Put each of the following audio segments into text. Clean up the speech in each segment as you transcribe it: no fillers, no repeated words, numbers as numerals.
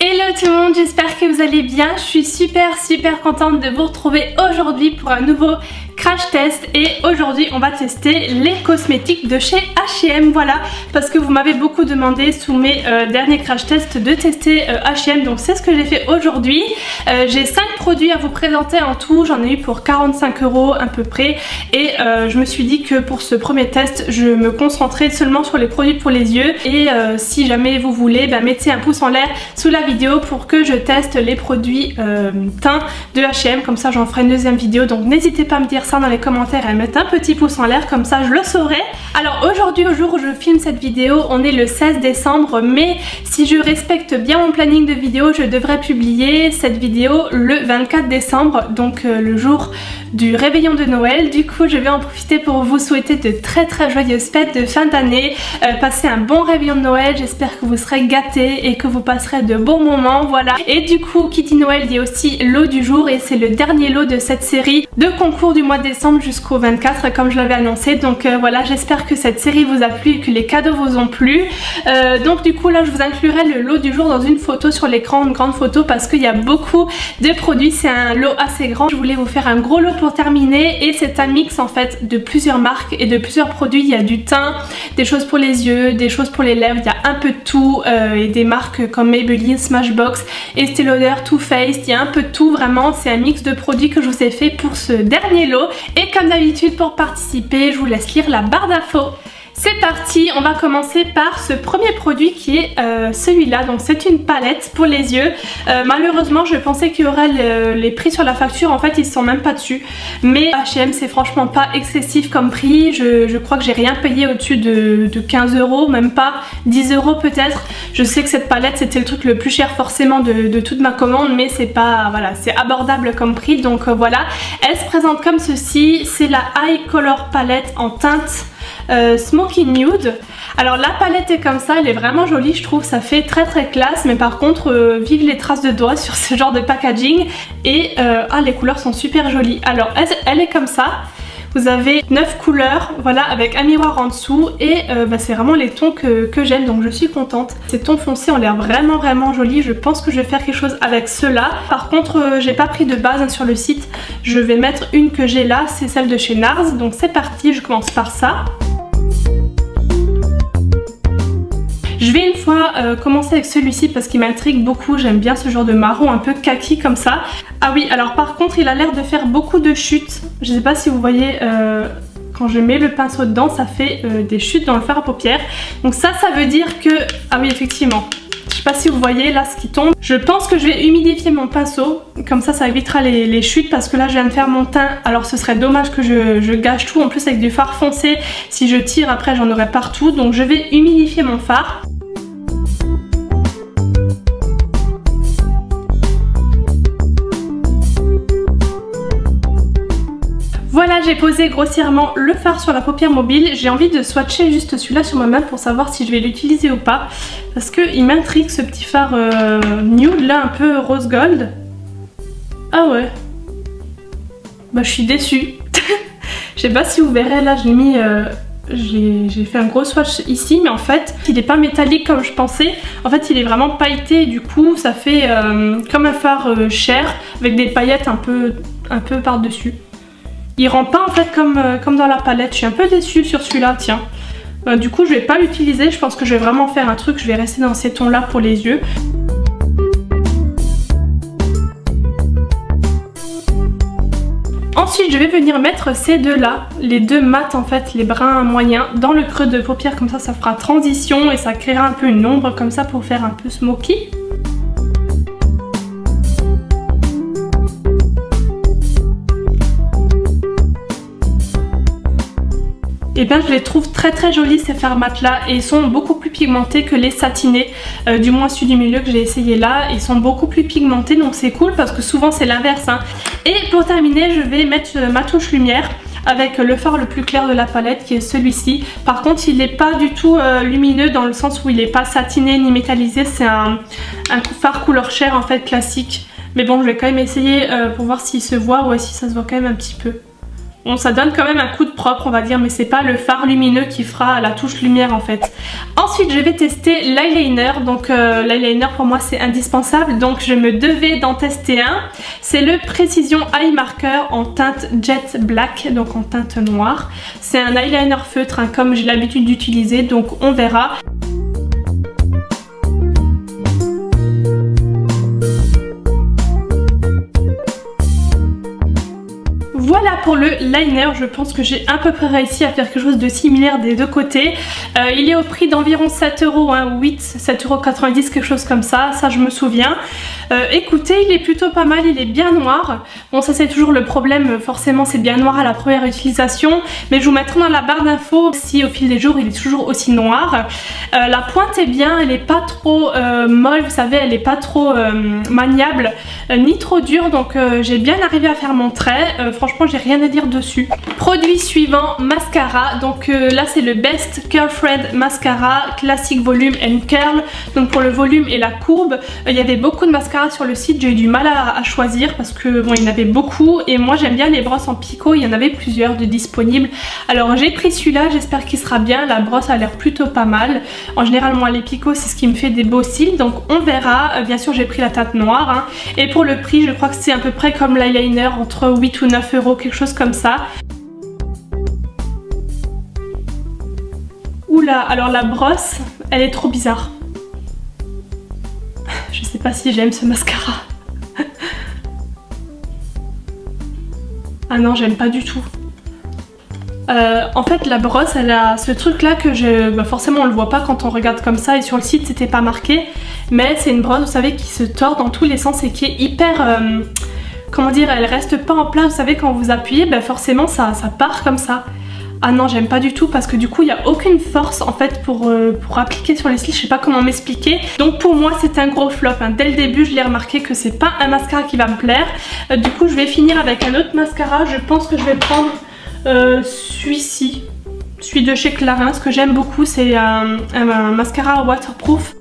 Hello tout le monde, j'espère que vous allez bien. Je suis super contente de vous retrouver aujourd'hui pour un nouveau crash test. Et aujourd'hui on va tester les cosmétiques de chez H&M. Voilà, parce que vous m'avez beaucoup demandé sous mes derniers crash tests de tester H&M. Donc c'est ce que j'ai fait aujourd'hui. J'ai 5 produits à vous présenter en tout. J'en ai eu pour 45 € à peu près. Et je me suis dit que pour ce premier test je me concentrais seulement sur les produits pour les yeux. Et si jamais vous voulez, mettez un pouce en l'air sous la vidéo pour que je teste les produits teint de H&M, comme ça j'en ferai une deuxième vidéo. Donc n'hésitez pas à me dire ça dans les commentaires et à mettre un petit pouce en l'air, comme ça je le saurai. Alors aujourd'hui, au jour où je filme cette vidéo, on est le 16 décembre, mais si je respecte bien mon planning de vidéo, je devrais publier cette vidéo le 24 décembre, donc le jour du réveillon de Noël. Du coup je vais en profiter pour vous souhaiter de très joyeuses fêtes de fin d'année, passez un bon réveillon de Noël, j'espère que vous serez gâtés et que vous passerez de bons moments, voilà. Et du coup qui dit Noël dit aussi lot du jour, et c'est le dernier lot de cette série de concours du mois de décembre jusqu'au 24 comme je l'avais annoncé. Donc voilà, j'espère que cette série vous a plu et que les cadeaux vous ont plu. Donc du coup là je vous inclurai le lot du jour dans une photo sur l'écran, une grande photo, parce qu'il y a beaucoup de produits, c'est un lot assez grand. Je voulais vous faire un gros lot pour terminer, et c'est un mix en fait de plusieurs marques et de plusieurs produits. Il y a du teint, des choses pour les yeux, des choses pour les lèvres, il y a un peu de tout, et des marques comme Maybelline, Smashbox, Estée Lauder, Too Faced, il y a un peu de tout vraiment. C'est un mix de produits que je vous ai fait pour ce dernier lot. Et comme d'habitude, pour participer, je vous laisse lire la barre d'infos. C'est parti, on va commencer par ce premier produit qui est celui-là. Donc c'est une palette pour les yeux. Malheureusement je pensais qu'il y aurait les prix sur la facture, en fait ils sont même pas dessus. Mais H&M c'est franchement pas excessif comme prix. Je crois que j'ai rien payé au-dessus de 15 €, même pas 10 € peut-être. Je sais que cette palette c'était le truc le plus cher forcément de toute ma commande, mais c'est pas, voilà, c'est abordable comme prix. Donc voilà, elle se présente comme ceci. C'est la Eye Color Palette en teinte Smoky Nude. Alors la palette est comme ça, elle est vraiment jolie, je trouve, ça fait très classe, mais par contre vive les traces de doigts sur ce genre de packaging. Et les couleurs sont super jolies. Alors elle est comme ça. Vous avez 9 couleurs, voilà, avec un miroir en dessous, et c'est vraiment les tons que j'aime, donc je suis contente. Ces tons foncés ont l'air vraiment jolis. Je pense que je vais faire quelque chose avec ceux-là. Par contre j'ai pas pris de base sur le site, je vais mettre une que j'ai là, c'est celle de chez NARS. Donc c'est parti, je commence par ça. Je vais une fois commencer avec celui-ci parce qu'il m'intrigue beaucoup, j'aime bien ce genre de marron un peu kaki comme ça. Ah oui, alors par contre il a l'air de faire beaucoup de chutes. Je sais pas si vous voyez, quand je mets le pinceau dedans ça fait des chutes dans le fard à paupières. Donc ça veut dire que... Ah oui effectivement, je sais pas si vous voyez là ce qui tombe. Je pense que je vais humidifier mon pinceau, comme ça évitera les chutes, parce que là je viens de faire mon teint. Alors ce serait dommage que je gâche tout, en plus avec du fard foncé, si je tire après j'en aurai partout. Donc je vais humidifier mon fard. Voilà, j'ai posé grossièrement le fard sur la paupière mobile. J'ai envie de swatcher juste celui-là sur ma main pour savoir si je vais l'utiliser ou pas, parce qu'il m'intrigue ce petit fard nude là, un peu rose gold. Ah ouais, je suis déçue. Je sais pas si vous verrez, là j'ai mis... j'ai fait un gros swatch ici, mais en fait il n'est pas métallique comme je pensais. En fait il est vraiment pailleté, du coup ça fait comme un fard cher avec des paillettes un peu par dessus. Il rend pas en fait comme dans la palette. Je suis un peu déçue sur celui-là, tiens. Du coup je vais pas l'utiliser, je pense que je vais vraiment faire un truc, je vais rester dans ces tons là pour les yeux. Ensuite je vais venir mettre ces deux là, les deux mats en fait, les bruns moyens, dans le creux de paupière, comme ça fera transition et ça créera un peu une ombre comme ça pour faire un peu smoky. Et bien je les trouve très jolis ces fards mat là, et ils sont beaucoup plus pigmentés que les satinés, du moins celui du milieu que j'ai essayé là, ils sont beaucoup plus pigmentés, donc c'est cool parce que souvent c'est l'inverse hein. Et pour terminer je vais mettre ma touche lumière avec le fard le plus clair de la palette qui est celui-ci. Par contre il n'est pas du tout lumineux dans le sens où il n'est pas satiné ni métallisé, c'est un fard couleur chair en fait classique. Mais bon je vais quand même essayer pour voir s'il se voit, ou si ça se voit quand même un petit peu. Bon, ça donne quand même un coup de propre on va dire, mais c'est pas le fard lumineux qui fera la touche lumière en fait. Ensuite je vais tester l'eyeliner, donc l'eyeliner pour moi c'est indispensable, donc je me devais d'en tester un. C'est le Precision Eye Marker en teinte Jet Black, donc en teinte noire. C'est un eyeliner feutre hein, comme j'ai l'habitude d'utiliser, donc on verra. Voilà pour le liner, je pense que j'ai à peu près réussi à faire quelque chose de similaire des deux côtés. Il est au prix d'environ 7 €, hein, 7,90 €, quelque chose comme ça je me souviens. Écoutez, il est plutôt pas mal, il est bien noir. Bon ça c'est toujours le problème, forcément c'est bien noir à la première utilisation, mais je vous mettrai dans la barre d'infos si au fil des jours il est toujours aussi noir. La pointe est bien, elle est pas trop molle, vous savez, elle est pas trop maniable, ni trop dure, donc j'ai bien arrivé à faire mon trait. Franchement j'ai rien à dire dessus. Produit suivant, mascara. Donc là c'est le Best Curl Thread Mascara Classic Volume and Curl. Donc pour le volume et la courbe, il y avait beaucoup de mascara sur le site. J'ai eu du mal à choisir parce que bon il y en avait beaucoup et moi j'aime bien les brosses en picot. Il y en avait plusieurs de disponibles. Alors j'ai pris celui-là, j'espère qu'il sera bien. La brosse a l'air plutôt pas mal. En général moi les picots c'est ce qui me fait des beaux cils, donc on verra. Bien sûr j'ai pris la teinte noire hein. Et pour le prix je crois que c'est à peu près comme l'eyeliner, entre 8 ou 9 €, quelque chose comme ça. Oula, alors la brosse, elle est trop bizarre. Je sais pas si j'aime ce mascara. Ah non, j'aime pas du tout. En fait la brosse elle a ce truc là que forcément on le voit pas quand on regarde comme ça et sur le site c'était pas marqué, mais c'est une brosse vous savez qui se tord dans tous les sens et qui est hyper... comment dire, elle reste pas en place, vous savez quand vous appuyez forcément ça part comme ça. Ah non j'aime pas du tout parce que du coup il n'y a aucune force en fait pour appliquer sur les cils, je sais pas comment m'expliquer. Donc pour moi c'est un gros flop hein. Dès le début je l'ai remarqué que c'est pas un mascara qui va me plaire. Du coup je vais finir avec un autre mascara, je pense que je vais prendre celui-ci, celui de chez Clarins, ce que j'aime beaucoup, c'est un mascara waterproof.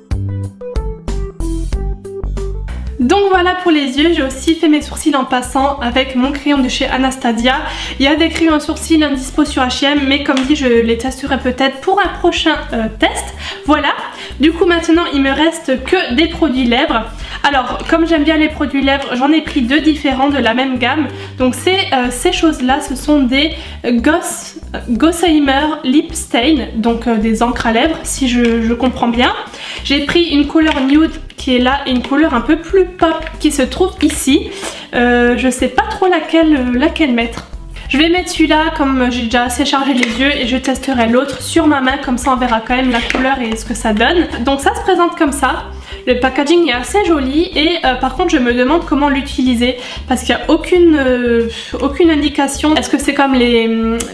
Donc voilà pour les yeux, j'ai aussi fait mes sourcils en passant avec mon crayon de chez Anastasia. Il y a des crayons à sourcils indispo sur H&M, mais comme dit je les testerai peut-être pour un prochain test. Voilà, du coup maintenant il me reste que des produits lèvres. Alors comme j'aime bien les produits lèvres, j'en ai pris deux différents de la même gamme. Donc ces choses là ce sont des Gossamer Lip Stain, donc des encres à lèvres si je comprends bien. J'ai pris une couleur nude qui est là et une couleur un peu plus pop qui se trouve ici. Je sais pas trop laquelle mettre. Je vais mettre celui-là comme j'ai déjà assez chargé les yeux et je testerai l'autre sur ma main, comme ça on verra quand même la couleur et ce que ça donne. Donc ça se présente comme ça. Le packaging est assez joli et par contre je me demande comment l'utiliser parce qu'il n'y a aucune indication. Est-ce que c'est comme les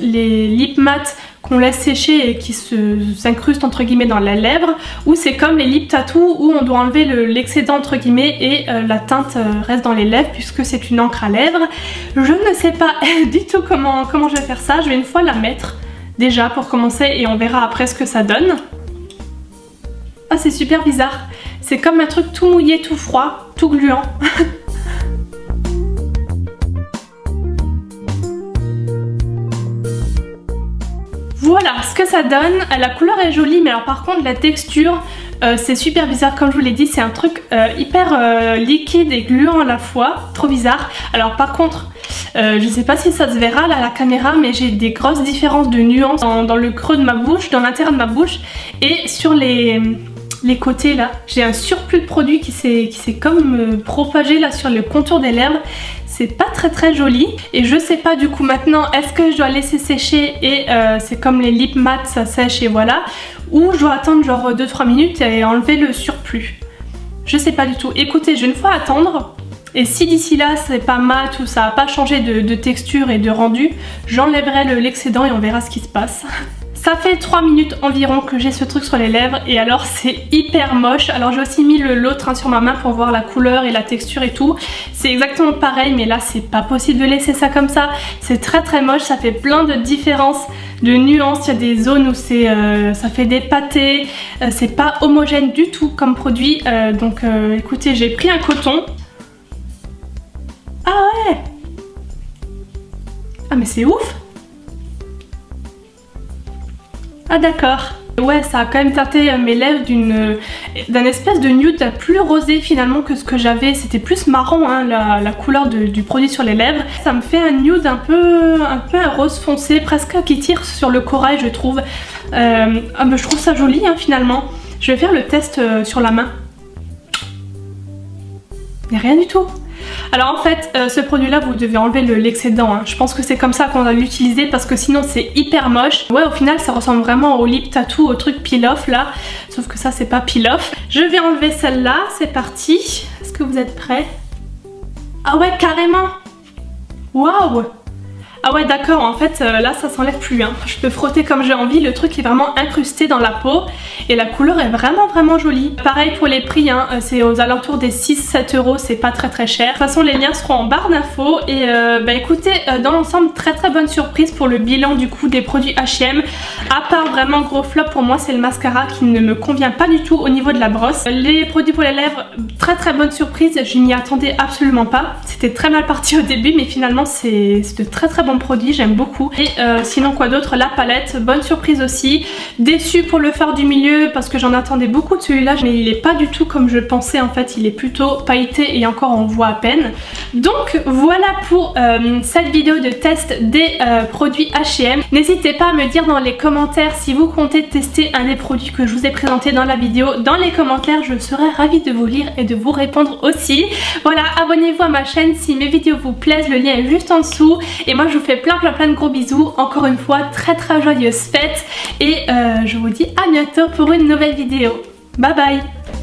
lip matte qu'on laisse sécher et qui s'incrustent entre guillemets dans la lèvre, ou c'est comme les lip tattoo où on doit enlever l'excédent entre guillemets et la teinte reste dans les lèvres puisque c'est une encre à lèvres. Je ne sais pas du tout comment je vais faire ça. Je vais une fois la mettre déjà pour commencer et on verra après ce que ça donne. Ah c'est super bizarre, c'est comme un truc tout mouillé, tout froid, tout gluant. Voilà ce que ça donne, la couleur est jolie mais alors par contre la texture c'est super bizarre comme je vous l'ai dit, c'est un truc hyper liquide et gluant à la fois, trop bizarre. Alors par contre je sais pas si ça se verra là à la caméra mais j'ai des grosses différences de nuances dans le creux de ma bouche, dans l'intérieur de ma bouche et sur les côtés là. J'ai un surplus de produit qui s'est comme propagé là sur le contour des lèvres. C'est pas très joli et je sais pas du coup maintenant est-ce que je dois laisser sécher et c'est comme les lip matte ça sèche et voilà, ou je dois attendre genre 2-3 minutes et enlever le surplus. Je sais pas du tout. Écoutez, je vais une fois attendre et si d'ici là c'est pas mat ou ça a pas changé de texture et de rendu, j'enlèverai l'excédent et on verra ce qui se passe. Ça fait 3 minutes environ que j'ai ce truc sur les lèvres et alors c'est hyper moche. Alors j'ai aussi mis l'autre sur ma main pour voir la couleur et la texture et tout. C'est exactement pareil mais là c'est pas possible de laisser ça comme ça. C'est très moche, ça fait plein de différences, de nuances. Il y a des zones où ça fait des pâtés. C'est pas homogène du tout comme produit. Donc écoutez, j'ai pris un coton. Ah ouais! Ah mais c'est ouf. Ah d'accord. Ouais, ça a quand même teinté mes lèvres d'un espèce de nude plus rosé finalement que ce que j'avais. C'était plus marron hein, la couleur du produit sur les lèvres. Ça me fait un nude un peu un rose foncé, presque qui tire sur le corail je trouve. Je trouve ça joli hein, finalement. Je vais faire le test sur la main. Il n'y a rien du tout. Alors en fait ce produit là vous devez enlever l'excédent hein. Je pense que c'est comme ça qu'on va l'utiliser parce que sinon c'est hyper moche. Ouais au final ça ressemble vraiment au lip tattoo, au truc peel off là. Sauf que ça c'est pas peel off. Je vais enlever celle-là, c'est parti. Est-ce que vous êtes prêts? Ah ouais carrément. Waouh. Ah ouais d'accord, en fait là ça s'enlève plus hein. Je peux frotter comme j'ai envie, le truc est vraiment incrusté dans la peau et la couleur est vraiment jolie. Pareil pour les prix hein, c'est aux alentours des 6-7 euros, c'est pas très cher. De toute façon les liens seront en barre d'infos et écoutez dans l'ensemble très bonne surprise pour le bilan du coup des produits H&M. À part vraiment gros flop pour moi c'est le mascara qui ne me convient pas du tout au niveau de la brosse. Les produits pour les lèvres très bonne surprise, je m'y attendais absolument pas. C'était très mal parti au début mais finalement c'est de très bons produits, j'aime beaucoup. Et sinon quoi d'autre, la palette, bonne surprise aussi. Déçue pour le fard du milieu parce que j'en attendais beaucoup de celui-là mais il est pas du tout comme je pensais en fait, il est plutôt pailleté et encore on voit à peine. Donc voilà pour cette vidéo de test des produits H&M. N'hésitez pas à me dire dans les commentaires si vous comptez tester un des produits que je vous ai présenté dans la vidéo. Dans les commentaires je serai ravie de vous lire et de vous répondre aussi. Voilà, abonnez-vous à ma chaîne si mes vidéos vous plaisent, le lien est juste en dessous. Et moi je vous fais plein de gros bisous, encore une fois très joyeuses fêtes et je vous dis à bientôt pour une nouvelle vidéo. Bye bye.